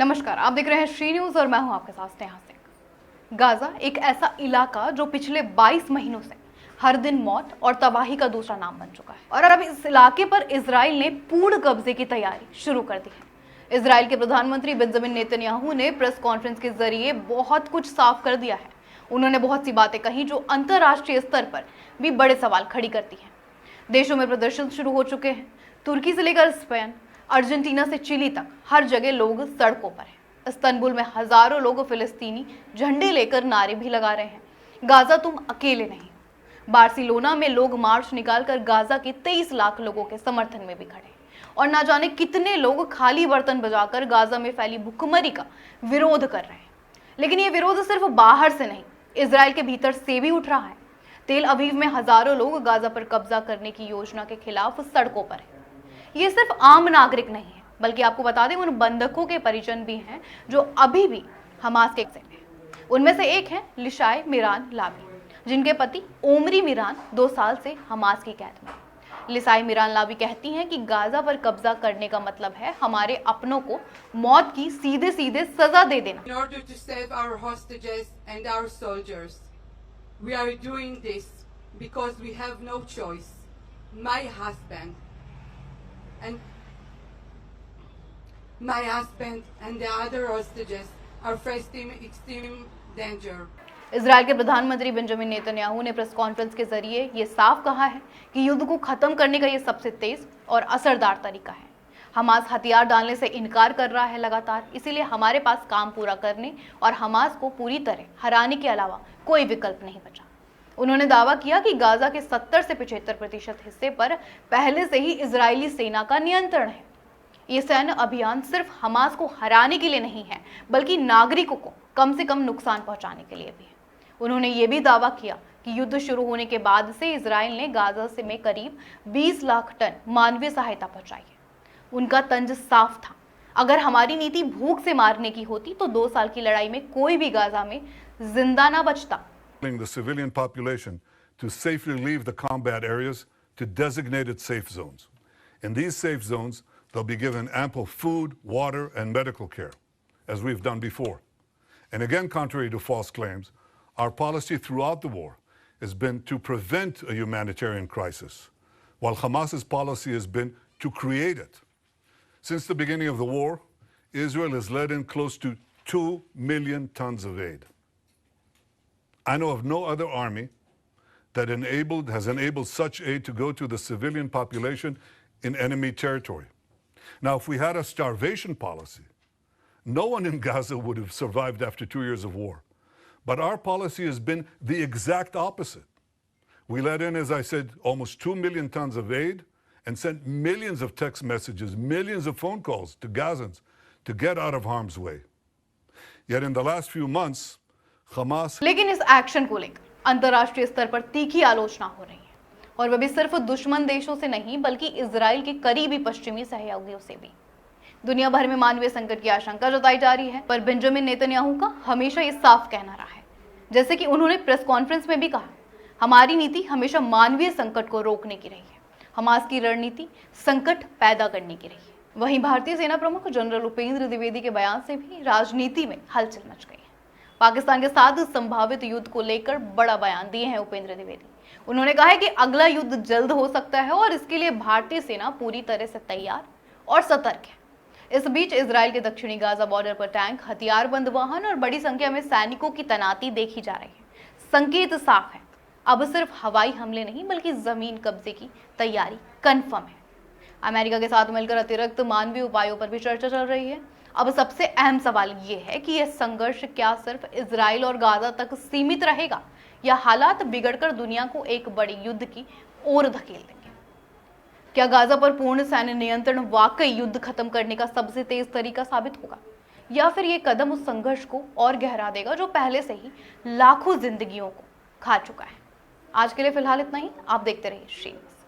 नमस्कार, आप देख रहे हैं श्री न्यूज और मैं हूं आपके साथ स्नेहा सिंह। गाजा एक ऐसा इलाका जो पिछले 22 महीनों से हर दिन मौत और तबाही का दूसरा नाम बन चुका है और अब इस इलाके पर इजराइल ने पूर्ण कब्जे की तैयारी शुरू कर दी है। इजराइल के प्रधानमंत्री बेंजामिन नेतन्याहू ने प्रेस कॉन्फ्रेंस के जरिए बहुत कुछ साफ कर दिया है। उन्होंने बहुत सी बातें कही जो अंतर्राष्ट्रीय स्तर पर भी बड़े सवाल खड़ी करती हैं। देशों में प्रदर्शन शुरू हो चुके हैं। तुर्की से लेकर स्पेन, अर्जेंटीना से चिली तक हर जगह लोग सड़कों पर हैं। इस्तांबुल में हजारों लोग फिलिस्तीनी झंडे लेकर नारे भी लगा रहे हैं, गाजा तुम अकेले नहीं। बार्सिलोना में लोग मार्च निकालकर गाजा के 23 लाख लोगों के समर्थन में भी खड़े और ना जाने कितने लोग खाली बर्तन बजाकर गाजा में फैली भुखमरी का विरोध कर रहे हैं। लेकिन ये विरोध सिर्फ बाहर से नहीं, इजराइल के भीतर से भी उठ रहा है। तेल अवीव में हजारों लोग गाजा पर कब्जा करने की योजना के खिलाफ सड़कों पर हैं। ये सिर्फ आम नागरिक नहीं है, बल्कि आपको बता दें उन बंधकों के परिजन भी हैं जो अभी भी हमास के कैद हैं। उनमें से एक है लिशाय मिरान लावी, जिनके पति ओमरी मिरान 2 साल से हमास की कैद में। लिसाई मिरान लावी कहती हैं कि गाजा पर कब्जा करने का मतलब है हमारे अपनों को मौत की सीधे सीधे सजा दे देना। In order to save our hostages and our soldiers, we are doing this because we have no choice. My husband and the other hostages are facing extreme danger. Israel के प्रधानमंत्री बेंजामिन नेतन्याहू ने press conference के जरिए ये साफ कहा है कि युद्ध को खत्म करने का ये सबसे तेज और असरदार तरीका है। हमास हथियार डालने से इनकार कर रहा है लगातार, इसीलिए हमारे पास काम पूरा करने और हमास को पूरी तरह हराने के अलावा कोई विकल्प नहीं बचा। उन्होंने दावा किया कि गाजा के 70 से 75% हिस्से पर पहले से ही इजरायली सेना का नियंत्रण है। ये सैन्य अभियान सिर्फ हमास को हराने के लिए नहीं है, बल्कि नागरिकों को कम से कम नुकसान पहुंचाने के लिए भी है। उन्होंने ये भी दावा किया कि युद्ध शुरू होने के बाद से इजराइल ने गाजा से में करीब 20 लाख टन मानवीय सहायता पहुंचाई है। उनका तंज साफ था, अगर हमारी नीति भूख से मारने की होती तो 2 साल की लड़ाई में कोई भी गाजा में जिंदा ना बचता। The civilian population to safely leave the combat areas to designated safe zones. In these safe zones, they'll be given ample food, water, and medical care, as we've done before. And again, contrary to false claims, our policy throughout the war has been to prevent a humanitarian crisis, while Hamas's policy has been to create it. Since the beginning of the war, Israel has let in close to 2 million tons of aid. I know of no other army that has enabled such aid to go to the civilian population in enemy territory. Now, if we had a starvation policy, no one in Gaza would have survived after 2 years of war. But our policy has been the exact opposite. We let in, as I said, almost 2 million tons of aid and sent millions of text messages, millions of phone calls to Gazans to get out of harm's way. Yet in the last few months, लेकिन इस action को लेकर अंतर्राष्ट्रीय स्तर पर तीखी आलोचना हो रही है, और वह भी सिर्फ दुश्मन देशों से नहीं बल्कि इजराइल के करीबी पश्चिमी सहयोगियों से भी। दुनिया भर में मानवीय संकट की आशंका जताई जा रही है, पर बेंजामिन नेतन्याहू का हमेशा ये साफ कहना रहा है, जैसे कि उन्होंने प्रेस कॉन्फ्रेंस में भी कहा, हमारी नीति हमेशा मानवीय संकट को रोकने की रही है, हमास की रणनीति संकट पैदा करने की रही है। वहीं भारतीय सेना प्रमुख जनरल उपेंद्र द्विवेदी के बयान से भी राजनीति में हलचल मच गई। पाकिस्तान के साथ संभावित युद्ध को लेकर बड़ा बयान दिए हैं उपेंद्र द्विवेदी। उन्होंने कहा है कि अगला युद्ध जल्द हो सकता है और इसके लिए भारतीय सेना पूरी तरह से तैयार और सतर्क है। इस बीच इजराइल के दक्षिणी गाजा बॉर्डर पर टैंक, हथियारबंद वाहन और बड़ी संख्या में सैनिकों की तैनाती देखी जा रही है। संकेत साफ है, अब सिर्फ हवाई हमले नहीं बल्कि जमीन कब्जे की तैयारी कन्फर्म है। अमेरिका के साथ मिलकर अतिरिक्त मानवीय उपायों पर भी चर्चा चल रही है। अब सबसे अहम सवाल ये है कि यह संघर्ष क्या सिर्फ इजराइल और गाजा तक सीमित रहेगा या हालात बिगड़कर दुनिया को एक बड़े युद्ध की ओर धकेल देंगे। क्या गाजा पर पूर्ण सैन्य नियंत्रण वाकई युद्ध खत्म करने का सबसे तेज तरीका साबित होगा, या फिर यह कदम उस संघर्ष को और गहरा देगा जो पहले से ही लाखों जिंदगियों को खा चुका है। आज के लिए फिलहाल इतना ही। आप देखते रहिए श्री न्यूज़।